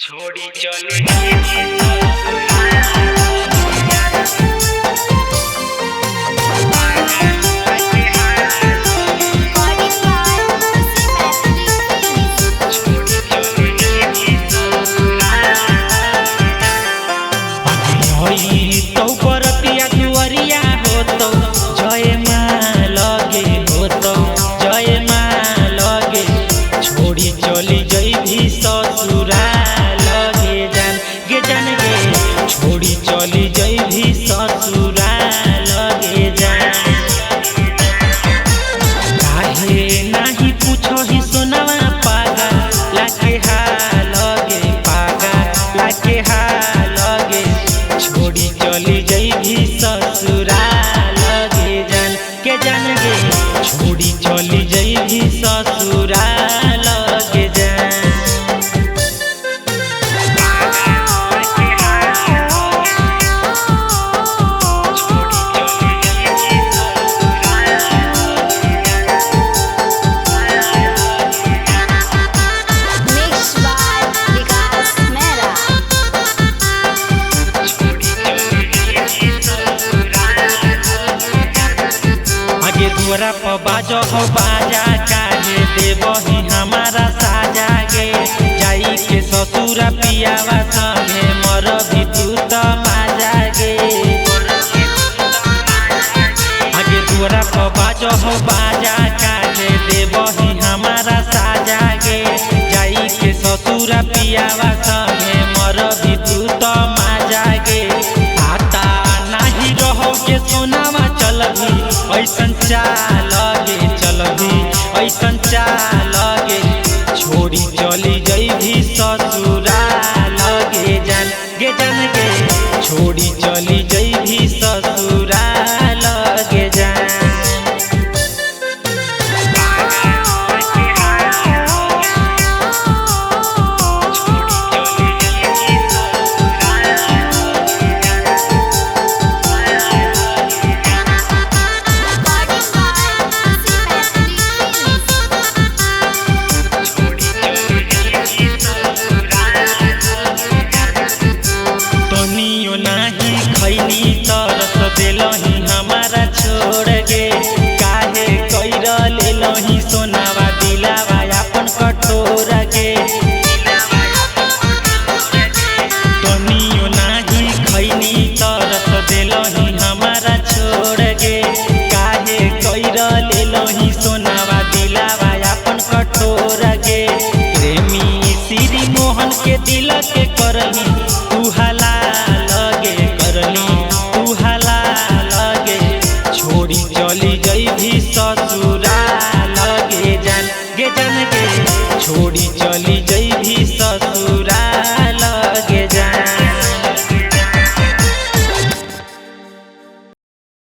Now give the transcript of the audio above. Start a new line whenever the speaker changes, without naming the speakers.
छोड़ी चली तो बरतिया दुआरिया हो तो जय माँ लगे हो तो जय माँ लगे छोड़ी चली जई भी ससुरा लगे जान गे छोड़ी चली जई भी ससुरा लगे जान काहे नाही पूछो ही सोनावा पागा लाके लगे पागा लाके लगे छोड़ी चली जई भी ससुरा लगे जान गे छोड़ी चली जई भी ससुरा लगे जान दुआरा पर बाजो हो बाजा काहे देवही हमारा साजा गे जाई के ससुरा पियावा संगे मर भी तू तो माजा गे आगे दुआरा पर बाजो हो बाजा काहे देवही हमारा साजा गे जाई के ससुरा पियावा संगे मर भी तू तो माजा गे आता नाही रहो के सोनावा चल भी ऐसन चालगे चल भी ऐसन चालगे छोड़ी चली जई भी ससुरा लगे जान गे छोड़ी चली जई भी ससुरा लगे जान तरस दिलही हमारा छोड़ गे काहे कैर लेलही सोनावा दिलावा अपन कठोर गे तनियो नाही खैनी तरस दिलही हमारा छोड़ गे काहे कैर लेलही सोनावा दिलावा अपन कठोर गे प्रेमी श्री मोहन के दिल के करही तू हला